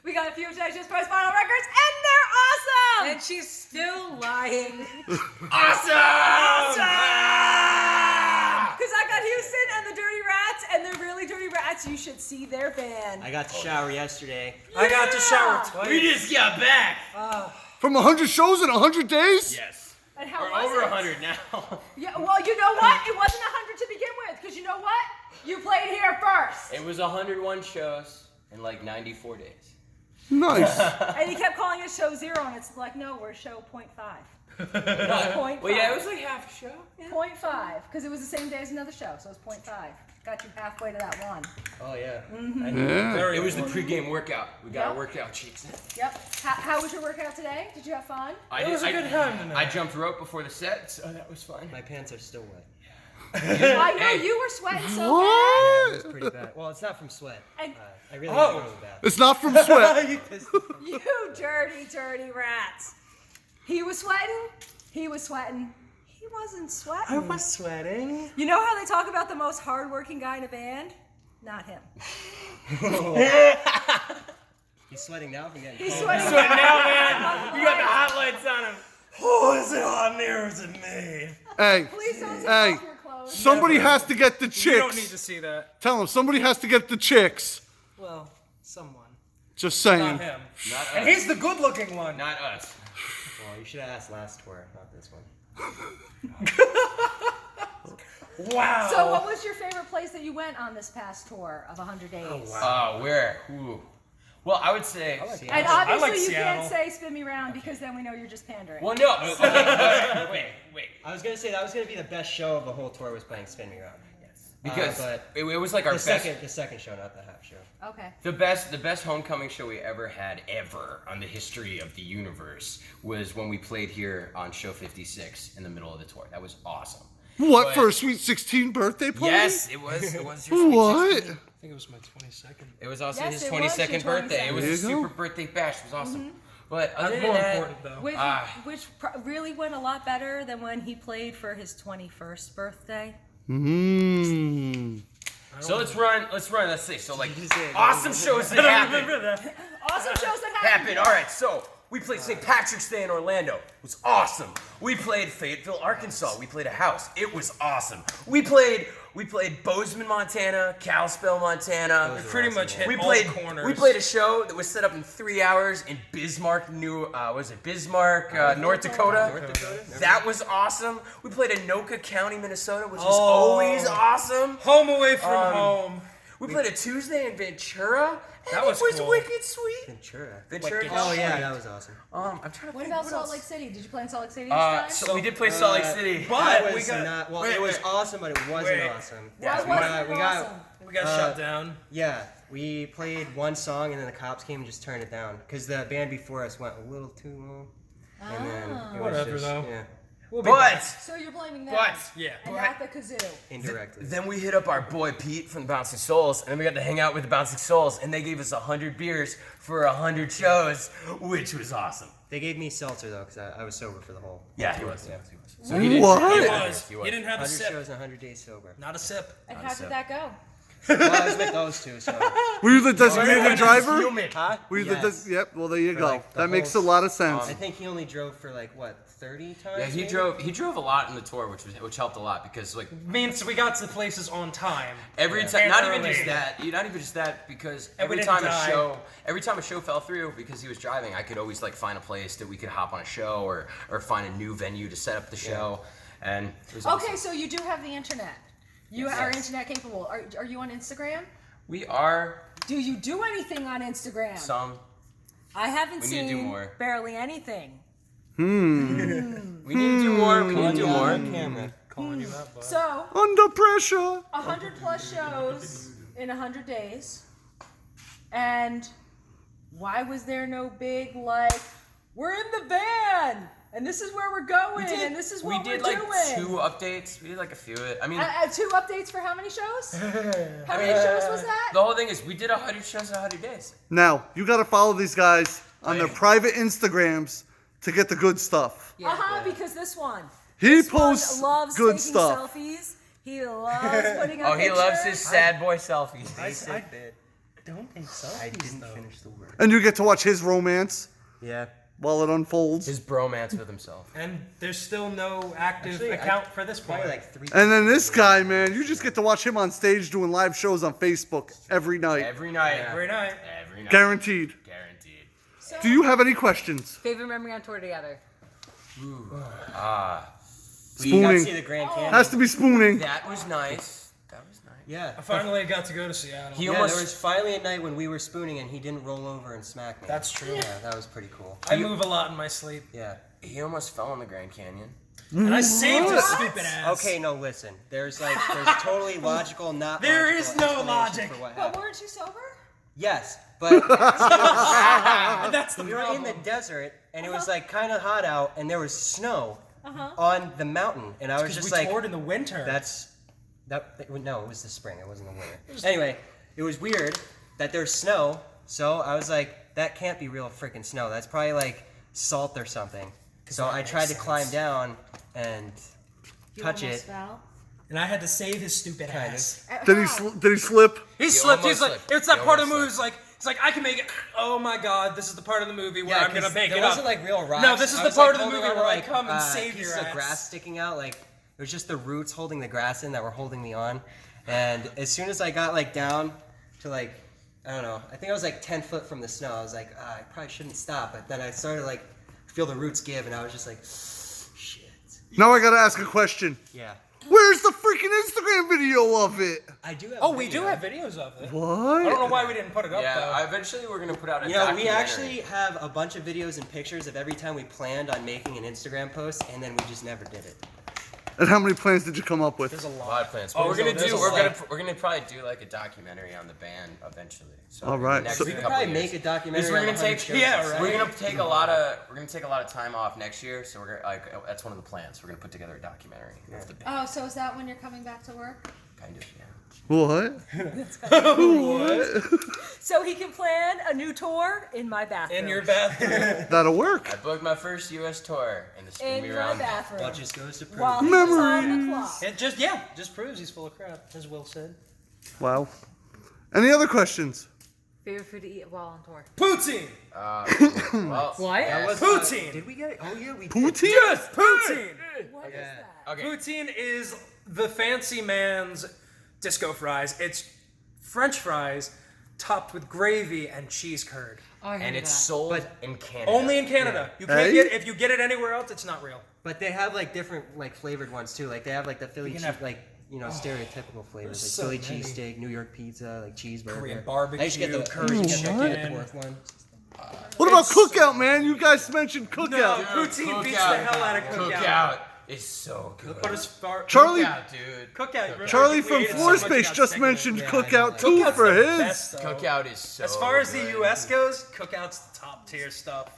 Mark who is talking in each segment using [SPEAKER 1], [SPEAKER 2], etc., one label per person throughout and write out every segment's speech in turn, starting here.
[SPEAKER 1] We got a few Just Press Vinyl Records, and they're awesome!
[SPEAKER 2] And she's still lying.
[SPEAKER 1] Awesome! Because I got Houston and the Dirty Rats, and they're really Dirty Rats. You should see their band.
[SPEAKER 3] I got to shower yesterday.
[SPEAKER 1] Yeah!
[SPEAKER 2] I got to shower twice.
[SPEAKER 4] We just got back.
[SPEAKER 5] From 100 shows in 100 days?
[SPEAKER 4] Yes.
[SPEAKER 1] And how
[SPEAKER 4] We're
[SPEAKER 1] was
[SPEAKER 4] over
[SPEAKER 1] it?
[SPEAKER 4] 100 now.
[SPEAKER 1] Yeah, well, you know what? It wasn't 100 to begin with, because you know what? You played here first.
[SPEAKER 4] It was 101 shows in like 94 days.
[SPEAKER 5] Nice.
[SPEAKER 1] And he kept calling it show 0, and it's like, no, we're show 0.5. 0.5.
[SPEAKER 4] Well, yeah, it was like half a show. Yeah.
[SPEAKER 1] 0.5, because it was the same day as another show, so it was 0.5. Got you halfway to that one.
[SPEAKER 3] Oh, yeah.
[SPEAKER 5] Yeah.
[SPEAKER 4] It was the pregame workout. We got
[SPEAKER 1] Yep.
[SPEAKER 4] our workout cheeks.
[SPEAKER 1] Yep. How was your workout today? Did you have fun?
[SPEAKER 4] It was a good time tonight. I jumped rope before the set, so that was fun.
[SPEAKER 3] My pants are still wet.
[SPEAKER 1] I know you were sweating so bad.
[SPEAKER 5] What?
[SPEAKER 3] It's pretty bad. Well, it's not from sweat.
[SPEAKER 1] And
[SPEAKER 3] I really want to go to the bathroom.
[SPEAKER 5] It's not from sweat.
[SPEAKER 1] you dirty, dirty rats. He was sweating. He was sweating. He wasn't sweating.
[SPEAKER 2] I was sweating.
[SPEAKER 1] You know how they talk about the most hardworking guy in a band? Not him.
[SPEAKER 3] He's sweating now from getting
[SPEAKER 1] He's
[SPEAKER 3] cold.
[SPEAKER 1] sweating.
[SPEAKER 4] Now, man, you got the hot lights on him.
[SPEAKER 2] Oh, is it on there or is it me?
[SPEAKER 5] Hey,
[SPEAKER 1] Please don't take
[SPEAKER 5] Hey.
[SPEAKER 1] off your clothes.
[SPEAKER 5] somebody has to get the
[SPEAKER 2] You don't need to
[SPEAKER 5] chicks.
[SPEAKER 2] see that.
[SPEAKER 5] Tell him, somebody has to get the chicks.
[SPEAKER 2] Well, someone.
[SPEAKER 5] Just saying.
[SPEAKER 2] Not him.
[SPEAKER 4] Not us.
[SPEAKER 2] And he's the good-looking one.
[SPEAKER 4] Not us.
[SPEAKER 3] Well, you should have asked last tour, not this one.
[SPEAKER 2] Wow.
[SPEAKER 1] So what was your favorite place that you went on this past tour of 100 days?
[SPEAKER 2] Oh, wow.
[SPEAKER 4] Where? Ooh. Well, I would say.
[SPEAKER 1] And
[SPEAKER 2] I
[SPEAKER 1] obviously
[SPEAKER 2] like
[SPEAKER 1] you
[SPEAKER 2] Seattle.
[SPEAKER 1] can't say spin me round because then we know you're just pandering.
[SPEAKER 4] Well, no. Okay, wait.
[SPEAKER 3] I was going to say that was going to be the best show of the whole tour was playing Spin Me Round.
[SPEAKER 4] Because
[SPEAKER 3] but
[SPEAKER 4] it was like our
[SPEAKER 3] The
[SPEAKER 4] best.
[SPEAKER 3] second show, not the half show.
[SPEAKER 1] Okay.
[SPEAKER 4] The best homecoming show we ever had on the history of the universe was when we played here on show 56 in the middle of the tour. That was awesome.
[SPEAKER 5] What,
[SPEAKER 4] But-
[SPEAKER 5] for a Sweet 16 birthday party?
[SPEAKER 4] Yes, it was. It was your sweet
[SPEAKER 5] What?
[SPEAKER 4] 16.
[SPEAKER 2] I think it was my 22nd.
[SPEAKER 4] It was also
[SPEAKER 1] Yes,
[SPEAKER 4] his
[SPEAKER 1] it was your
[SPEAKER 4] 22nd birthday. It was
[SPEAKER 5] There
[SPEAKER 4] a
[SPEAKER 5] you go.
[SPEAKER 4] super birthday bash. It was awesome. But other
[SPEAKER 2] That's
[SPEAKER 4] than
[SPEAKER 2] more
[SPEAKER 4] that,
[SPEAKER 2] important, though.
[SPEAKER 1] Which really went a lot better than when he played for his 21st birthday.
[SPEAKER 5] Mmm.
[SPEAKER 4] so let's run. Let's see. So like awesome shows that happened.
[SPEAKER 1] Awesome shows that happened.
[SPEAKER 4] All right, so we played St. Patrick's Day in Orlando. It was awesome. We played Fayetteville, Arkansas. We played a house. It was awesome. We played Bozeman, Montana, Kalispell, Montana.
[SPEAKER 2] Pretty much hit
[SPEAKER 4] We
[SPEAKER 2] all
[SPEAKER 4] played
[SPEAKER 2] corners.
[SPEAKER 4] We played a show that was set up in 3 hours in Bismarck, North Dakota. That was awesome. We played Anoka County, Minnesota, which was always awesome.
[SPEAKER 2] Home away from home.
[SPEAKER 4] We played a Tuesday in Ventura. And
[SPEAKER 2] That was
[SPEAKER 4] it was
[SPEAKER 2] cool.
[SPEAKER 4] wicked sweet.
[SPEAKER 3] Ventura.
[SPEAKER 4] Ventura.
[SPEAKER 3] Oh, yeah, that was awesome.
[SPEAKER 4] I'm trying to
[SPEAKER 1] What
[SPEAKER 4] think.
[SPEAKER 1] about
[SPEAKER 4] what
[SPEAKER 1] Salt
[SPEAKER 4] else?
[SPEAKER 1] Lake City? Did you play in Salt Lake City this time?
[SPEAKER 4] So we did play Salt Lake City.
[SPEAKER 3] That
[SPEAKER 2] But
[SPEAKER 3] was
[SPEAKER 2] we got
[SPEAKER 3] not, well,
[SPEAKER 4] wait,
[SPEAKER 3] it was
[SPEAKER 4] wait.
[SPEAKER 3] awesome, but it wasn't
[SPEAKER 2] Wait.
[SPEAKER 3] awesome.
[SPEAKER 1] Why
[SPEAKER 3] we
[SPEAKER 1] wasn't
[SPEAKER 3] got,
[SPEAKER 1] it
[SPEAKER 3] we got,
[SPEAKER 1] awesome?
[SPEAKER 2] we got shut down.
[SPEAKER 3] Yeah, we played one song and then the cops came and just turned it down because the band before us went a little too long. And then it was
[SPEAKER 2] Whatever,
[SPEAKER 3] just,
[SPEAKER 2] though.
[SPEAKER 3] Yeah,
[SPEAKER 2] We'll be
[SPEAKER 4] But
[SPEAKER 2] back.
[SPEAKER 1] So you're blaming them.
[SPEAKER 2] Yeah.
[SPEAKER 1] And not the kazoo.
[SPEAKER 3] indirectly.
[SPEAKER 4] then we hit up our boy Pete from the Bouncing Souls, and then we got to hang out with the Bouncing Souls, and they gave us 100 beers for 100 shows, which was awesome.
[SPEAKER 3] They gave me seltzer though because I was sober for the whole.
[SPEAKER 4] Yeah, he
[SPEAKER 3] tour,
[SPEAKER 4] was.
[SPEAKER 3] Yeah.
[SPEAKER 4] So he didn't.
[SPEAKER 5] What?
[SPEAKER 2] He
[SPEAKER 4] He
[SPEAKER 2] was.
[SPEAKER 4] was.
[SPEAKER 2] You didn't have a
[SPEAKER 3] 100
[SPEAKER 2] sip.
[SPEAKER 3] shows and 100 days sober.
[SPEAKER 2] Not a sip.
[SPEAKER 1] And how did that go?
[SPEAKER 3] Well, I was with those two, so.
[SPEAKER 5] Were you the designated driver?
[SPEAKER 3] Huh?
[SPEAKER 5] Were you the
[SPEAKER 3] Yes.
[SPEAKER 5] yep, well there you go.
[SPEAKER 3] like, the
[SPEAKER 5] That makes a
[SPEAKER 3] whole-
[SPEAKER 5] lot of sense.
[SPEAKER 3] I think he only drove for like what 30 times.
[SPEAKER 4] Yeah, he
[SPEAKER 3] maybe?
[SPEAKER 4] drove a lot in the tour, which helped a lot because like
[SPEAKER 2] Means we got to places on time.
[SPEAKER 4] every time,
[SPEAKER 2] And
[SPEAKER 4] not even
[SPEAKER 2] early.
[SPEAKER 4] just that, because
[SPEAKER 2] And we
[SPEAKER 4] every
[SPEAKER 2] didn't
[SPEAKER 4] time
[SPEAKER 2] die.
[SPEAKER 4] a show fell through because he was driving, I could always like find a place that we could hop on a show or find a new venue to set up the show, and it was
[SPEAKER 1] Okay,
[SPEAKER 4] awesome.
[SPEAKER 1] so you do have the internet. You are internet capable. Are you on Instagram?
[SPEAKER 4] We are
[SPEAKER 1] Do you do anything on Instagram?
[SPEAKER 4] some.
[SPEAKER 1] I haven't
[SPEAKER 4] We
[SPEAKER 1] seen
[SPEAKER 4] need to do more.
[SPEAKER 1] barely anything.
[SPEAKER 4] We need to do more. We need to do more.
[SPEAKER 3] Camera.
[SPEAKER 2] Calling you out, bud.
[SPEAKER 1] So,
[SPEAKER 5] Under pressure.
[SPEAKER 1] 100 plus shows in 100 days. And why was there no big, like, we're in the van, and this is where we're going, and this is what
[SPEAKER 4] we did
[SPEAKER 1] we're
[SPEAKER 4] like
[SPEAKER 1] doing.
[SPEAKER 4] 2 updates. We did like a few. I mean,
[SPEAKER 1] 2 updates for how many shows? How many shows was that?
[SPEAKER 4] the whole thing is we did 100 shows in 100 days.
[SPEAKER 5] Now, you gotta follow these guys on their private Instagrams to get the good stuff.
[SPEAKER 1] Because this one.
[SPEAKER 5] He
[SPEAKER 1] This one
[SPEAKER 5] posts
[SPEAKER 1] loves
[SPEAKER 5] good
[SPEAKER 1] taking
[SPEAKER 5] stuff.
[SPEAKER 1] Selfies. He loves putting up
[SPEAKER 4] Oh, he
[SPEAKER 1] pictures.
[SPEAKER 4] loves his sad boy selfies.
[SPEAKER 3] Basic bit.
[SPEAKER 2] Don't take selfies,
[SPEAKER 4] I didn't
[SPEAKER 2] though.
[SPEAKER 4] finish the word.
[SPEAKER 5] And you get to watch his romance
[SPEAKER 3] Yeah.
[SPEAKER 5] while it unfolds.
[SPEAKER 4] His bromance with himself.
[SPEAKER 2] And there's still no active
[SPEAKER 3] Actually,
[SPEAKER 2] account for this
[SPEAKER 3] Probably
[SPEAKER 2] part.
[SPEAKER 3] like 3.
[SPEAKER 5] And then this guy, man, you just get to watch him on stage doing live shows on Facebook every night.
[SPEAKER 4] Every night.
[SPEAKER 2] Every night.
[SPEAKER 4] Every night.
[SPEAKER 5] Guaranteed.
[SPEAKER 4] Guaranteed.
[SPEAKER 1] So,
[SPEAKER 5] Do you have any questions?
[SPEAKER 6] Favorite memory on tour together?
[SPEAKER 4] We
[SPEAKER 3] You got to
[SPEAKER 5] Spooning.
[SPEAKER 3] see the Grand Canyon.
[SPEAKER 5] Has to be spooning.
[SPEAKER 4] That was nice. That was nice.
[SPEAKER 3] Yeah.
[SPEAKER 2] I finally got to go to Seattle.
[SPEAKER 4] He
[SPEAKER 3] Yeah,
[SPEAKER 4] almost.
[SPEAKER 3] there was finally a night when we were spooning and he didn't roll over and smack me.
[SPEAKER 2] That's true.
[SPEAKER 3] Yeah, that was pretty cool.
[SPEAKER 2] I move a lot in my sleep.
[SPEAKER 3] Yeah.
[SPEAKER 4] He almost fell in the Grand Canyon.
[SPEAKER 2] And I saved his stupid ass.
[SPEAKER 3] Okay, no, listen. There's totally logical, not
[SPEAKER 2] There
[SPEAKER 3] logical
[SPEAKER 2] is no
[SPEAKER 3] explanations
[SPEAKER 2] logic.
[SPEAKER 3] for what
[SPEAKER 1] but
[SPEAKER 3] happened.
[SPEAKER 1] weren't you sober?
[SPEAKER 3] Yes, but
[SPEAKER 2] That's the
[SPEAKER 3] we were in the desert and it was like kind of hot out and there was snow on the mountain and I was
[SPEAKER 2] Because
[SPEAKER 3] just
[SPEAKER 2] we
[SPEAKER 3] like,
[SPEAKER 2] toured in the winter.
[SPEAKER 3] no, it was the spring. It wasn't the winter. Anyway, it was weird that there's snow, so I was like, that can't be real freaking snow. That's probably like salt or something. So
[SPEAKER 2] that
[SPEAKER 3] I
[SPEAKER 2] makes
[SPEAKER 3] tried to
[SPEAKER 2] sense.
[SPEAKER 3] climb down and
[SPEAKER 1] You
[SPEAKER 3] touch
[SPEAKER 1] almost
[SPEAKER 3] it.
[SPEAKER 1] fell.
[SPEAKER 2] and I had to save his stupid
[SPEAKER 3] Kind of.
[SPEAKER 2] ass.
[SPEAKER 5] Did he slip?
[SPEAKER 2] He slipped. He's
[SPEAKER 4] almost
[SPEAKER 2] like,
[SPEAKER 4] slipped.
[SPEAKER 2] it's that
[SPEAKER 4] He
[SPEAKER 2] part of the
[SPEAKER 4] almost
[SPEAKER 2] movie. He's like, I can make it. Oh my god, this is the part of the movie where I'm
[SPEAKER 3] 'cause
[SPEAKER 2] gonna make
[SPEAKER 3] there
[SPEAKER 2] it
[SPEAKER 3] wasn't
[SPEAKER 2] up.
[SPEAKER 3] like real rocks.
[SPEAKER 2] No, this is
[SPEAKER 3] I
[SPEAKER 2] the
[SPEAKER 3] was,
[SPEAKER 2] part
[SPEAKER 3] like,
[SPEAKER 2] of the
[SPEAKER 3] holding
[SPEAKER 2] movie
[SPEAKER 3] on to,
[SPEAKER 2] where I
[SPEAKER 3] like,
[SPEAKER 2] come and save
[SPEAKER 3] pieces
[SPEAKER 2] your
[SPEAKER 3] of
[SPEAKER 2] ass.
[SPEAKER 3] grass sticking out. Like it was just the roots holding the grass in that were holding me on. And as soon as I got like down to like, I don't know, I think I was like 10 foot from the snow. I was like, I probably shouldn't stop. But then I started like feel the roots give, and I was just like, shit.
[SPEAKER 5] Now I gotta ask a question.
[SPEAKER 3] Yeah.
[SPEAKER 5] Where's the freaking Instagram video of it?
[SPEAKER 3] I do have.
[SPEAKER 2] Oh, we do have videos of it. I don't
[SPEAKER 5] What?
[SPEAKER 2] know why we didn't put it up
[SPEAKER 4] Yeah,
[SPEAKER 2] though.
[SPEAKER 4] eventually we're gonna put out a
[SPEAKER 3] You know, we
[SPEAKER 4] documentary.
[SPEAKER 3] actually have a bunch of videos and pictures of every time we planned on making an Instagram post, and then we just never did it.
[SPEAKER 5] And how many plans did you come up with?
[SPEAKER 2] There's a
[SPEAKER 4] a lot
[SPEAKER 2] lot.
[SPEAKER 4] of plans.
[SPEAKER 2] Oh,
[SPEAKER 4] But
[SPEAKER 2] there's a
[SPEAKER 4] we're
[SPEAKER 2] lot.
[SPEAKER 4] gonna probably do like a documentary on the band eventually. So
[SPEAKER 5] All
[SPEAKER 4] in the
[SPEAKER 5] right,
[SPEAKER 4] next
[SPEAKER 5] so-
[SPEAKER 3] We
[SPEAKER 4] couple
[SPEAKER 3] could probably
[SPEAKER 4] years.
[SPEAKER 3] make a documentary.
[SPEAKER 4] Because we're
[SPEAKER 3] on
[SPEAKER 4] gonna
[SPEAKER 3] 100
[SPEAKER 4] take
[SPEAKER 3] shows
[SPEAKER 2] yeah,
[SPEAKER 3] and stuff.
[SPEAKER 2] right.
[SPEAKER 4] we're gonna take a lot of time off next year. So we're gonna like that's one of the plans. We're gonna put together a documentary of the band.
[SPEAKER 1] Oh, so is that when you're coming back to work?
[SPEAKER 4] Kind of, yeah.
[SPEAKER 5] What?
[SPEAKER 1] So he can plan a new tour in my bathroom.
[SPEAKER 2] In your bathroom.
[SPEAKER 5] That'll work.
[SPEAKER 4] I booked my first U.S. tour and it's gonna
[SPEAKER 1] In
[SPEAKER 4] be
[SPEAKER 1] my
[SPEAKER 4] around.
[SPEAKER 1] bathroom.
[SPEAKER 3] Well, it just goes to prove.
[SPEAKER 1] While he was on the
[SPEAKER 5] Memories.
[SPEAKER 1] clock.
[SPEAKER 2] It just proves he's full of crap, as Will said.
[SPEAKER 5] Wow. Any other questions?
[SPEAKER 6] Favorite food to eat while on tour?
[SPEAKER 2] Poutine.
[SPEAKER 4] Well,
[SPEAKER 6] What?
[SPEAKER 4] yeah,
[SPEAKER 2] Poutine.
[SPEAKER 3] Did we get it? Oh yeah, we did.
[SPEAKER 5] Poutine?
[SPEAKER 2] Yes, poutine.
[SPEAKER 1] What is
[SPEAKER 3] Yeah.
[SPEAKER 1] that?
[SPEAKER 4] Okay.
[SPEAKER 2] Poutine is the fancy man's disco fries. It's French fries topped with gravy and cheese curd.
[SPEAKER 6] Oh, I heard
[SPEAKER 4] And
[SPEAKER 6] of
[SPEAKER 4] it's
[SPEAKER 6] that.
[SPEAKER 4] sold in Canada.
[SPEAKER 2] Only in Canada. You can't
[SPEAKER 5] Hey?
[SPEAKER 2] get if you get it anywhere else, it's not real.
[SPEAKER 3] But they have like different like flavored ones too. Like they have like the Philly
[SPEAKER 2] can
[SPEAKER 3] cheese,
[SPEAKER 2] have-
[SPEAKER 3] like stereotypical flavors,
[SPEAKER 2] there's
[SPEAKER 3] like
[SPEAKER 2] so
[SPEAKER 3] Philly
[SPEAKER 2] many.
[SPEAKER 3] cheesesteak, New York pizza, like cheeseburger.
[SPEAKER 2] Korean
[SPEAKER 3] I just get the
[SPEAKER 2] barbecue,
[SPEAKER 3] curry
[SPEAKER 2] curry
[SPEAKER 3] chicken,
[SPEAKER 2] chicken.
[SPEAKER 3] the pork one.
[SPEAKER 5] What about
[SPEAKER 2] It's
[SPEAKER 5] cookout, man? You guys mentioned
[SPEAKER 2] No,
[SPEAKER 5] cookout.
[SPEAKER 2] poutine beats the hell out of cookout.
[SPEAKER 4] Cookout is so good.
[SPEAKER 2] But as far
[SPEAKER 5] Charlie
[SPEAKER 4] Cookout, dude.
[SPEAKER 2] cookout,
[SPEAKER 5] Charlie
[SPEAKER 2] we
[SPEAKER 5] from
[SPEAKER 2] ate it so
[SPEAKER 5] Floor
[SPEAKER 2] much,
[SPEAKER 5] Space
[SPEAKER 2] got
[SPEAKER 5] just
[SPEAKER 2] sick of it.
[SPEAKER 5] mentioned
[SPEAKER 3] Yeah, I
[SPEAKER 5] cookout
[SPEAKER 3] know.
[SPEAKER 5] too
[SPEAKER 2] Cookout's
[SPEAKER 5] for
[SPEAKER 2] the
[SPEAKER 5] his.
[SPEAKER 2] best, though.
[SPEAKER 4] Cookout is so
[SPEAKER 2] As far as the
[SPEAKER 4] good.
[SPEAKER 2] U.S. goes, cookout's the top tier stuff.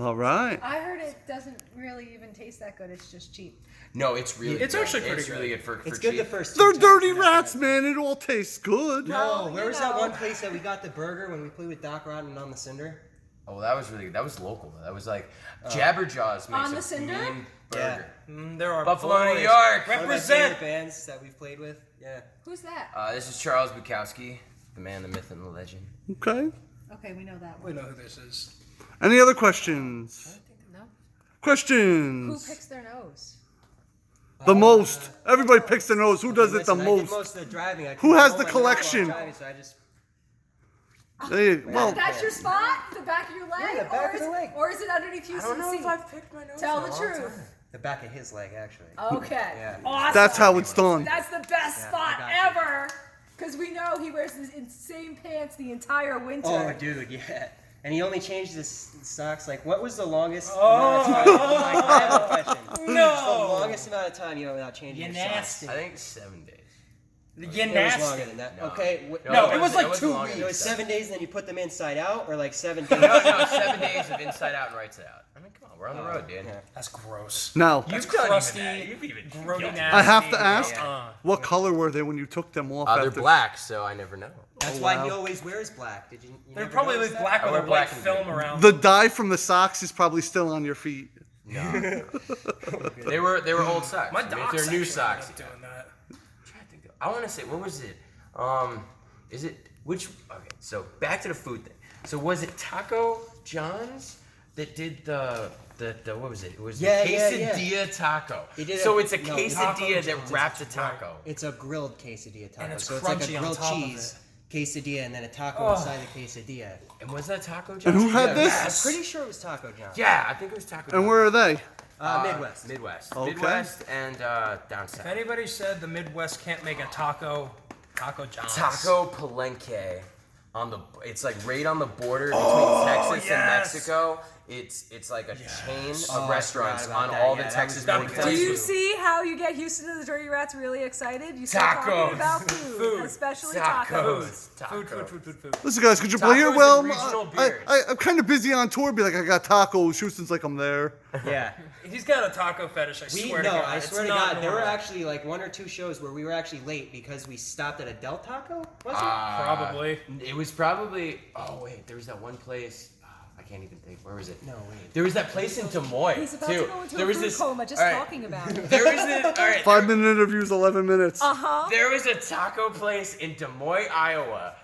[SPEAKER 5] All right.
[SPEAKER 1] I heard it doesn't really even taste that good. It's just cheap.
[SPEAKER 4] No, it's really
[SPEAKER 2] It's
[SPEAKER 4] good.
[SPEAKER 2] actually pretty
[SPEAKER 4] It's really
[SPEAKER 2] good.
[SPEAKER 4] good for
[SPEAKER 3] It's
[SPEAKER 4] cheap.
[SPEAKER 3] good the first.
[SPEAKER 5] They're
[SPEAKER 3] 2 times,
[SPEAKER 5] dirty
[SPEAKER 3] and that's
[SPEAKER 5] rats,
[SPEAKER 3] it.
[SPEAKER 5] man. It all tastes good.
[SPEAKER 3] No,
[SPEAKER 1] Well,
[SPEAKER 3] where
[SPEAKER 1] you
[SPEAKER 3] was that
[SPEAKER 1] know.
[SPEAKER 3] one place that we got the burger when we played with Doc Rotten on the Cinder?
[SPEAKER 4] Oh, that was really that was local. That was like Jabberjaws makes
[SPEAKER 1] On
[SPEAKER 4] a
[SPEAKER 1] the Cinder?
[SPEAKER 4] mean
[SPEAKER 3] Yeah.
[SPEAKER 4] burger.
[SPEAKER 2] There are
[SPEAKER 4] Buffalo, New
[SPEAKER 2] boys.
[SPEAKER 4] York.
[SPEAKER 3] One of my
[SPEAKER 2] Represent.
[SPEAKER 3] favorite bands that we've played with. Yeah.
[SPEAKER 1] Who's that?
[SPEAKER 4] This is Charles Bukowski, the man, the myth, and the legend.
[SPEAKER 5] Okay.
[SPEAKER 1] Okay, we know that
[SPEAKER 2] We
[SPEAKER 1] one.
[SPEAKER 2] know who this is.
[SPEAKER 5] Any other questions?
[SPEAKER 6] No.
[SPEAKER 1] Who
[SPEAKER 5] Questions?
[SPEAKER 1] picks their nose?
[SPEAKER 5] The most. Everybody picks the nose. Who does it the
[SPEAKER 3] Listen, I did
[SPEAKER 5] most?
[SPEAKER 3] most of the driving. I
[SPEAKER 5] Who
[SPEAKER 3] couldn't
[SPEAKER 5] has
[SPEAKER 3] hold
[SPEAKER 5] the
[SPEAKER 3] my nose while
[SPEAKER 5] collection?
[SPEAKER 3] driving, so I just
[SPEAKER 5] Hey, well,
[SPEAKER 1] That's your spot? The back of your leg?
[SPEAKER 3] Yeah, the back
[SPEAKER 1] or
[SPEAKER 3] of the
[SPEAKER 1] is,
[SPEAKER 3] leg.
[SPEAKER 1] Or is it underneath you?
[SPEAKER 4] I don't know if I've picked my nose.
[SPEAKER 1] Tell
[SPEAKER 4] in
[SPEAKER 1] the
[SPEAKER 4] a long
[SPEAKER 1] truth.
[SPEAKER 4] time.
[SPEAKER 3] the back of his leg actually.
[SPEAKER 1] Okay.
[SPEAKER 3] Yeah.
[SPEAKER 1] Awesome.
[SPEAKER 5] that's how it's done.
[SPEAKER 1] That's the best
[SPEAKER 3] Yeah,
[SPEAKER 1] spot
[SPEAKER 3] I got you.
[SPEAKER 1] ever. Because we know he wears the same pants the entire winter.
[SPEAKER 3] Oh, dude, yeah. And he only changed his socks. Like, what was the longest amount of time? Like, I have a question. What's the
[SPEAKER 2] No.
[SPEAKER 3] longest amount of time you went without changing
[SPEAKER 2] You
[SPEAKER 3] your socks?
[SPEAKER 2] nasty.
[SPEAKER 4] I think 7 days.
[SPEAKER 2] You
[SPEAKER 3] It was
[SPEAKER 2] nasty.
[SPEAKER 3] longer than that.
[SPEAKER 4] No.
[SPEAKER 3] Okay.
[SPEAKER 2] No, it was like
[SPEAKER 4] wasn't
[SPEAKER 2] 2
[SPEAKER 4] longer
[SPEAKER 2] weeks.
[SPEAKER 4] than
[SPEAKER 3] It was 7 days, and then you put them inside out, or like 7 days.
[SPEAKER 4] No, 7 days of inside out and right side out. I mean, come on, we're on the road, dude.
[SPEAKER 3] Yeah.
[SPEAKER 2] That's gross.
[SPEAKER 5] Now,
[SPEAKER 2] That's
[SPEAKER 4] You've done
[SPEAKER 2] crusty,
[SPEAKER 4] even that. You've even
[SPEAKER 2] grody
[SPEAKER 4] guilty.
[SPEAKER 2] nasty.
[SPEAKER 5] I have to ask,
[SPEAKER 2] Yeah.
[SPEAKER 5] what color were they when you took them off?
[SPEAKER 4] They're
[SPEAKER 5] after?
[SPEAKER 4] black, so I never know.
[SPEAKER 3] That's
[SPEAKER 5] Oh,
[SPEAKER 3] why
[SPEAKER 5] wow.
[SPEAKER 3] he always wears black. Did you?
[SPEAKER 2] They're
[SPEAKER 3] never
[SPEAKER 2] probably
[SPEAKER 3] notice
[SPEAKER 2] like
[SPEAKER 3] that?
[SPEAKER 2] black
[SPEAKER 4] I
[SPEAKER 2] with
[SPEAKER 4] wear
[SPEAKER 2] a white
[SPEAKER 4] black and
[SPEAKER 2] film
[SPEAKER 4] green.
[SPEAKER 2] around.
[SPEAKER 5] The dye from the socks is probably still on your feet.
[SPEAKER 4] They were old socks.
[SPEAKER 2] My
[SPEAKER 4] I mean,
[SPEAKER 2] docs
[SPEAKER 4] they're new
[SPEAKER 2] actually
[SPEAKER 4] socks.
[SPEAKER 2] ended up doing that.
[SPEAKER 4] I want to say, what was it? Is it Okay, so back to the food thing. So was it Taco John's that did the what was it? It was
[SPEAKER 3] Yeah,
[SPEAKER 4] the
[SPEAKER 3] yeah,
[SPEAKER 4] quesadilla
[SPEAKER 3] yeah.
[SPEAKER 4] taco.
[SPEAKER 3] He did
[SPEAKER 4] So
[SPEAKER 3] a-
[SPEAKER 4] it's a
[SPEAKER 3] no,
[SPEAKER 4] quesadilla
[SPEAKER 2] Taco
[SPEAKER 4] that
[SPEAKER 2] John's,
[SPEAKER 4] wraps a
[SPEAKER 2] that's right.
[SPEAKER 4] taco.
[SPEAKER 3] It's a grilled quesadilla taco.
[SPEAKER 2] it's
[SPEAKER 3] so it's like a
[SPEAKER 2] crunchy on
[SPEAKER 3] grilled
[SPEAKER 2] top of
[SPEAKER 3] cheese quesadilla and then a taco
[SPEAKER 2] Oh.
[SPEAKER 3] inside the quesadilla.
[SPEAKER 4] And was that Taco John's?
[SPEAKER 5] And who had
[SPEAKER 3] Yeah,
[SPEAKER 5] this?
[SPEAKER 3] I'm pretty sure it was Taco John.
[SPEAKER 4] Yeah, I think it was Taco John's.
[SPEAKER 5] And where are they?
[SPEAKER 3] Midwest.
[SPEAKER 4] Midwest.
[SPEAKER 5] Okay.
[SPEAKER 4] Midwest and down
[SPEAKER 2] If
[SPEAKER 4] south.
[SPEAKER 2] anybody said the Midwest can't make a Taco John's.
[SPEAKER 4] Taco Palenque it's like right on the border between Texas and
[SPEAKER 2] yes.
[SPEAKER 4] Mexico. It's like a chain
[SPEAKER 3] Oh,
[SPEAKER 4] of
[SPEAKER 3] I
[SPEAKER 4] restaurants
[SPEAKER 3] forgot about
[SPEAKER 4] on
[SPEAKER 3] that.
[SPEAKER 4] all
[SPEAKER 3] Yeah,
[SPEAKER 4] the
[SPEAKER 3] that
[SPEAKER 4] Texas
[SPEAKER 3] was really
[SPEAKER 4] border.
[SPEAKER 3] good.
[SPEAKER 6] Do you
[SPEAKER 3] Too.
[SPEAKER 6] see how you get Houston and the Dirty Rats really excited? You start
[SPEAKER 4] Tacos.
[SPEAKER 6] talking about food, especially tacos.
[SPEAKER 2] Food.
[SPEAKER 5] Listen, guys, could you play here?
[SPEAKER 4] Tacos
[SPEAKER 5] Well,
[SPEAKER 4] and regional
[SPEAKER 5] I,
[SPEAKER 4] beers.
[SPEAKER 5] I'm kind of busy on tour. Be like, I got tacos. Houston's like, I'm there.
[SPEAKER 3] Yeah.
[SPEAKER 2] He's got a taco fetish, I swear to God.
[SPEAKER 3] I
[SPEAKER 2] It's
[SPEAKER 3] swear to
[SPEAKER 2] not
[SPEAKER 3] God, there were
[SPEAKER 2] normal.
[SPEAKER 3] actually like 1 or 2 shows where we were actually late because we stopped at a Del Taco. Was it?
[SPEAKER 2] Probably.
[SPEAKER 4] It was probably. Oh wait, there was that one place. I can't even think. Where was it?
[SPEAKER 3] No, wait.
[SPEAKER 4] There was that place in Des Moines
[SPEAKER 6] He's about
[SPEAKER 4] too.
[SPEAKER 6] to go into
[SPEAKER 4] there
[SPEAKER 6] a
[SPEAKER 4] was
[SPEAKER 6] food
[SPEAKER 4] this
[SPEAKER 6] coma just
[SPEAKER 4] all right,
[SPEAKER 6] talking about it.
[SPEAKER 4] There was this. All right.
[SPEAKER 5] 5-minute interviews, 11 minutes.
[SPEAKER 4] There was a taco place in Des Moines, Iowa.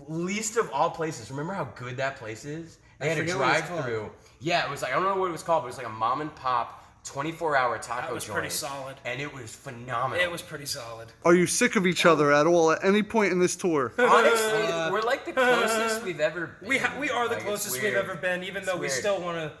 [SPEAKER 4] Least of all places. Remember how good that place is? They had a
[SPEAKER 3] forget what it's
[SPEAKER 4] drive-through. Yeah, it was like I don't know what it was called, but it was like a mom and pop 24-hour taco
[SPEAKER 2] That was
[SPEAKER 4] joint.
[SPEAKER 2] pretty solid.
[SPEAKER 4] And it was phenomenal.
[SPEAKER 2] It was pretty solid.
[SPEAKER 5] Are you sick of each other at all at any point in this tour?
[SPEAKER 4] Honestly, we're like the closest we've ever been.
[SPEAKER 2] We are the
[SPEAKER 4] Like, it's
[SPEAKER 2] closest we've
[SPEAKER 4] weird.
[SPEAKER 2] ever been, even though we
[SPEAKER 4] weird.
[SPEAKER 2] still want to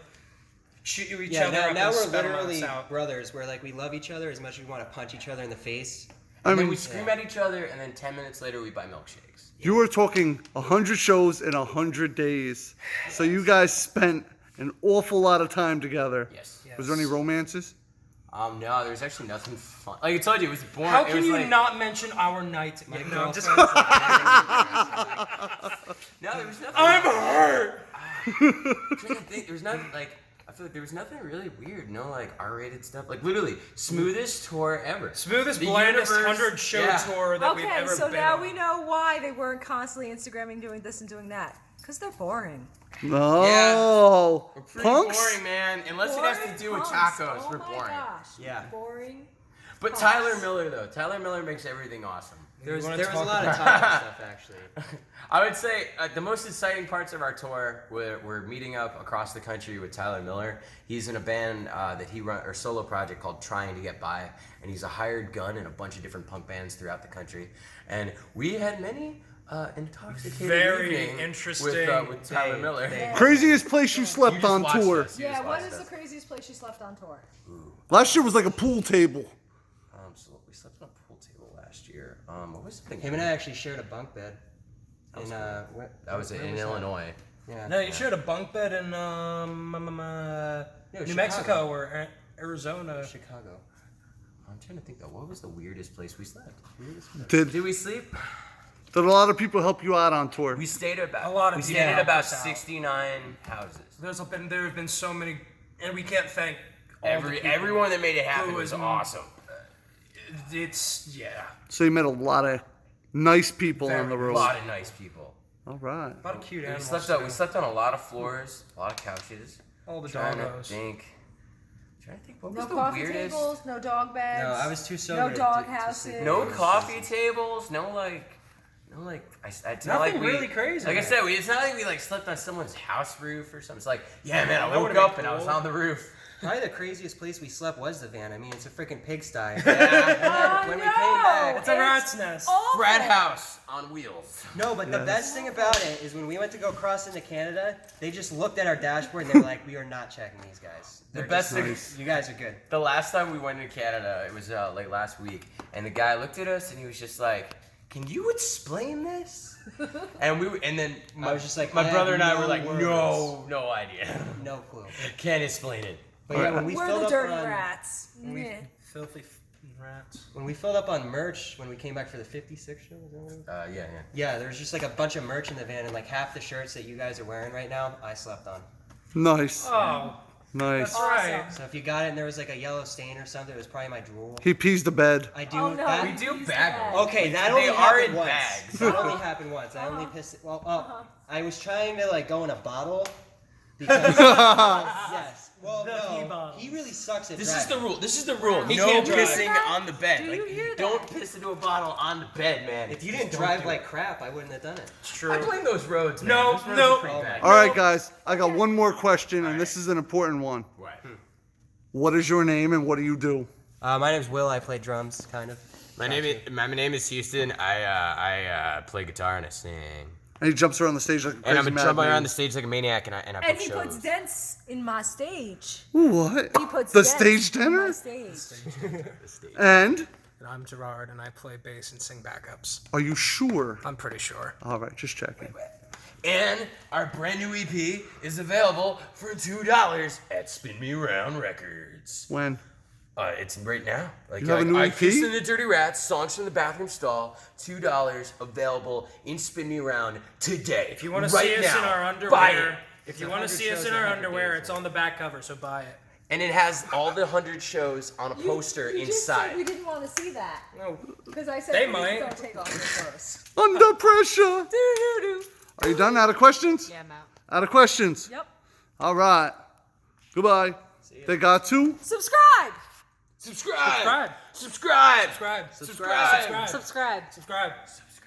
[SPEAKER 2] shoot each
[SPEAKER 3] Yeah,
[SPEAKER 2] other
[SPEAKER 3] now,
[SPEAKER 2] up
[SPEAKER 3] now
[SPEAKER 2] and
[SPEAKER 3] we're
[SPEAKER 2] spat our
[SPEAKER 3] literally
[SPEAKER 2] mouths out.
[SPEAKER 3] brothers. Where like we love each other as much as we want to punch each other in the face.
[SPEAKER 5] I
[SPEAKER 4] And then
[SPEAKER 5] mean,
[SPEAKER 4] we scream at each other, and then 10 minutes later we buy milkshakes.
[SPEAKER 5] you were talking 100 shows in 100 days. So you guys spent an awful lot of time together.
[SPEAKER 4] Yes.
[SPEAKER 5] Was there any romances?
[SPEAKER 4] No, there's actually nothing fun. Like I told you, it was boring.
[SPEAKER 2] How
[SPEAKER 4] It
[SPEAKER 2] can
[SPEAKER 4] was
[SPEAKER 2] you
[SPEAKER 4] like,
[SPEAKER 2] not mention our night? Yeah, no, I'm just,
[SPEAKER 4] No, there was nothing.
[SPEAKER 2] I'm hurt.
[SPEAKER 4] I'm trying to think. There was nothing like. I feel like there was nothing really weird. No like R-rated stuff. Like literally smoothest tour ever.
[SPEAKER 2] Smoothest,
[SPEAKER 4] The
[SPEAKER 2] blandest
[SPEAKER 4] universe-
[SPEAKER 2] 100 show
[SPEAKER 4] yeah.
[SPEAKER 2] tour that we've
[SPEAKER 6] Okay,
[SPEAKER 2] ever
[SPEAKER 6] so
[SPEAKER 2] been
[SPEAKER 6] now
[SPEAKER 2] on.
[SPEAKER 6] we know why they weren't constantly Instagramming doing this and doing that. Because they're boring.
[SPEAKER 5] No.
[SPEAKER 4] We're pretty
[SPEAKER 5] Punks?
[SPEAKER 4] boring, man. Unless it has to do with
[SPEAKER 6] punks.
[SPEAKER 4] tacos,
[SPEAKER 6] Oh
[SPEAKER 4] we're
[SPEAKER 6] my
[SPEAKER 4] boring.
[SPEAKER 6] gosh.
[SPEAKER 3] Yeah.
[SPEAKER 6] Boring.
[SPEAKER 4] But Tyler Miller though, Tyler Miller makes everything awesome.
[SPEAKER 3] There was
[SPEAKER 2] wanna
[SPEAKER 3] a
[SPEAKER 2] talk
[SPEAKER 3] lot of taco stuff actually.
[SPEAKER 4] I would say the most exciting parts of our tour were meeting up across the country with Tyler Miller. He's in a band that he run or solo project called Trying to Get By, and he's a hired gun in a bunch of different punk bands throughout the country. And we had many intoxicating
[SPEAKER 2] Very
[SPEAKER 4] evening
[SPEAKER 2] interesting.
[SPEAKER 4] with Tyler Miller.
[SPEAKER 5] Craziest place you slept
[SPEAKER 4] You just
[SPEAKER 5] on
[SPEAKER 4] watched
[SPEAKER 5] tour?
[SPEAKER 4] us. You
[SPEAKER 6] Yeah,
[SPEAKER 4] just
[SPEAKER 6] what
[SPEAKER 4] watched
[SPEAKER 6] is the
[SPEAKER 4] us.
[SPEAKER 6] craziest place you slept on tour?
[SPEAKER 5] Last year was like a pool table.
[SPEAKER 4] So we slept on a pool table last year. What was the thing?
[SPEAKER 3] Him and I actually shared a bunk bed. In
[SPEAKER 4] That was
[SPEAKER 3] where
[SPEAKER 4] in
[SPEAKER 3] that?
[SPEAKER 4] Illinois.
[SPEAKER 3] Yeah.
[SPEAKER 2] No, you shared a bunk bed in New Mexico or Arizona.
[SPEAKER 3] Chicago.
[SPEAKER 4] I'm trying to think though. What was the weirdest place we slept?
[SPEAKER 5] Did
[SPEAKER 4] Did we sleep?
[SPEAKER 5] a lot of people help you out on tour?
[SPEAKER 4] We stayed at about
[SPEAKER 2] A lot of
[SPEAKER 4] we
[SPEAKER 2] people
[SPEAKER 4] stayed at
[SPEAKER 2] helped
[SPEAKER 4] about
[SPEAKER 2] us out.
[SPEAKER 4] 69 houses.
[SPEAKER 2] There have been so many, and we can't thank all the people.
[SPEAKER 4] Everyone that made it happen
[SPEAKER 2] who
[SPEAKER 4] was
[SPEAKER 2] was-
[SPEAKER 4] awesome.
[SPEAKER 2] It's
[SPEAKER 5] So you met a lot of nice people on the
[SPEAKER 4] A
[SPEAKER 5] road.
[SPEAKER 4] lot of nice people.
[SPEAKER 5] All right.
[SPEAKER 2] a lot of cute
[SPEAKER 4] We
[SPEAKER 2] animals.
[SPEAKER 4] we slept on a lot of floors, a lot of couches.
[SPEAKER 2] All the
[SPEAKER 4] Trying to
[SPEAKER 2] doggos.
[SPEAKER 4] think. Trying to think what
[SPEAKER 6] No
[SPEAKER 4] was the
[SPEAKER 6] coffee
[SPEAKER 4] weirdest.
[SPEAKER 6] tables, no dog beds.
[SPEAKER 3] No, I was too sober.
[SPEAKER 6] No
[SPEAKER 3] to-
[SPEAKER 6] dog
[SPEAKER 3] to
[SPEAKER 6] houses.
[SPEAKER 3] sleep.
[SPEAKER 4] No coffee tables. No it's not like
[SPEAKER 2] Nothing
[SPEAKER 4] we,
[SPEAKER 2] really crazy.
[SPEAKER 4] Like I said, it's not like we like slept on someone's house roof or something. It's like, yeah, man, I
[SPEAKER 2] That
[SPEAKER 4] woke
[SPEAKER 2] would've
[SPEAKER 4] up
[SPEAKER 2] been
[SPEAKER 4] and I was
[SPEAKER 2] cool.
[SPEAKER 4] on the roof.
[SPEAKER 3] Probably the craziest place we slept was the van. I mean, it's a freaking pigsty.
[SPEAKER 6] Oh,
[SPEAKER 3] When we came back,
[SPEAKER 2] It's a rat's nest.
[SPEAKER 6] awful.
[SPEAKER 4] Frat house on wheels.
[SPEAKER 3] No, but the best thing about it is when we went to go cross into Canada, they just looked at our dashboard and they were like, "We are not checking these guys.
[SPEAKER 4] The
[SPEAKER 3] They're
[SPEAKER 4] best
[SPEAKER 3] just-
[SPEAKER 4] thing.
[SPEAKER 3] You guys are good."
[SPEAKER 4] The last time we went to Canada, it was like last week, and the guy looked at us and he was just like, "Can you explain this?" And then
[SPEAKER 3] I was just like,
[SPEAKER 4] my
[SPEAKER 3] "I
[SPEAKER 4] brother
[SPEAKER 3] have
[SPEAKER 4] and I
[SPEAKER 3] no
[SPEAKER 4] were like,
[SPEAKER 3] words."
[SPEAKER 4] no idea,
[SPEAKER 3] No clue.
[SPEAKER 4] can't explain it.
[SPEAKER 3] But yeah, when we
[SPEAKER 6] We're
[SPEAKER 3] filled
[SPEAKER 6] the
[SPEAKER 3] up
[SPEAKER 6] dirty
[SPEAKER 3] on
[SPEAKER 6] rats. Meh.
[SPEAKER 2] Filthy rats.
[SPEAKER 3] when we filled up on merch when we came back for the 56 show, is that what it was?
[SPEAKER 4] Yeah.
[SPEAKER 3] Yeah, there was just like a bunch of merch in the van, and like half the shirts that you guys are wearing right now, I slept on.
[SPEAKER 5] Nice.
[SPEAKER 2] Oh,
[SPEAKER 5] Nice.
[SPEAKER 2] that's right.
[SPEAKER 6] Awesome.
[SPEAKER 3] So if you got it and there was like a yellow stain or something, it was probably my drool.
[SPEAKER 5] He pees the bed.
[SPEAKER 3] I do
[SPEAKER 6] Oh, no.
[SPEAKER 3] that.
[SPEAKER 4] We do
[SPEAKER 6] He's
[SPEAKER 4] bag
[SPEAKER 6] bad.
[SPEAKER 4] them.
[SPEAKER 3] Okay, that
[SPEAKER 4] They
[SPEAKER 3] only
[SPEAKER 4] are
[SPEAKER 3] happened
[SPEAKER 4] in
[SPEAKER 3] once.
[SPEAKER 4] bags.
[SPEAKER 3] That only happened once. I only pissed it. Well, I was trying to like go in a bottle, Because yes. Well,
[SPEAKER 2] The
[SPEAKER 3] no,
[SPEAKER 2] P-bottles.
[SPEAKER 3] he really sucks at
[SPEAKER 4] This
[SPEAKER 3] driving.
[SPEAKER 4] is the rule. This is the rule.
[SPEAKER 2] He
[SPEAKER 4] No
[SPEAKER 2] can't drive.
[SPEAKER 4] pissing on the bed.
[SPEAKER 6] Do you hear that?
[SPEAKER 4] Don't piss into a bottle on the bed, man.
[SPEAKER 3] If you didn't drive like crap, I wouldn't have done it.
[SPEAKER 2] It's true.
[SPEAKER 4] I blame those roads, man.
[SPEAKER 2] No,
[SPEAKER 4] Those roads
[SPEAKER 2] no.
[SPEAKER 4] are pretty bad.
[SPEAKER 5] All right, guys. I got one more question, and this is an important one.
[SPEAKER 4] What?
[SPEAKER 5] What is your name and what do you do?
[SPEAKER 3] My name's Will. I play drums, kind of.
[SPEAKER 4] My name is Houston. I play guitar and I sing.
[SPEAKER 5] And he jumps around the stage like a crazy
[SPEAKER 4] And I'm jumping
[SPEAKER 5] madman.
[SPEAKER 4] around the stage like a maniac, and I
[SPEAKER 6] And
[SPEAKER 4] put
[SPEAKER 6] he
[SPEAKER 4] shows.
[SPEAKER 6] puts dents in my stage.
[SPEAKER 5] What?
[SPEAKER 6] He puts
[SPEAKER 5] The
[SPEAKER 6] dents
[SPEAKER 5] stage
[SPEAKER 6] in my
[SPEAKER 5] tenor?
[SPEAKER 6] stage.
[SPEAKER 5] And
[SPEAKER 2] And I'm Gerard, and I play bass and sing backups.
[SPEAKER 5] are you sure?
[SPEAKER 2] I'm pretty sure.
[SPEAKER 5] All right, just checking.
[SPEAKER 4] And our brand new EP is available for $2 at Spin Me Round Records.
[SPEAKER 5] When?
[SPEAKER 4] It's right now. Like,
[SPEAKER 5] You have a new EP?
[SPEAKER 4] Kiss and the Dirty Rats, songs from the bathroom stall, $2 available in Spin Me Round today.
[SPEAKER 2] If you want to
[SPEAKER 4] right
[SPEAKER 2] see us
[SPEAKER 4] now,
[SPEAKER 2] in our
[SPEAKER 4] buy it.
[SPEAKER 2] underwear, if you want to see us in our underwear, it's on the back cover, so buy it.
[SPEAKER 4] And it has all the 100 shows on a poster
[SPEAKER 6] You just said
[SPEAKER 4] inside.
[SPEAKER 6] we didn't want to see that.
[SPEAKER 2] No,
[SPEAKER 6] Because I said
[SPEAKER 2] They
[SPEAKER 6] please
[SPEAKER 2] might.
[SPEAKER 6] don't take off your clothes.
[SPEAKER 5] Under pressure. Are you done? Out of questions?
[SPEAKER 6] Yeah, I'm out.
[SPEAKER 5] Out of questions?
[SPEAKER 6] Yep.
[SPEAKER 5] All right. Goodbye. They got to.
[SPEAKER 6] Subscribe.
[SPEAKER 4] Subscribe!
[SPEAKER 2] subscribe,
[SPEAKER 4] Subscribe!
[SPEAKER 2] subscribe,
[SPEAKER 4] Subscribe!
[SPEAKER 2] subscribe,
[SPEAKER 6] Subscribe.
[SPEAKER 2] subscribe.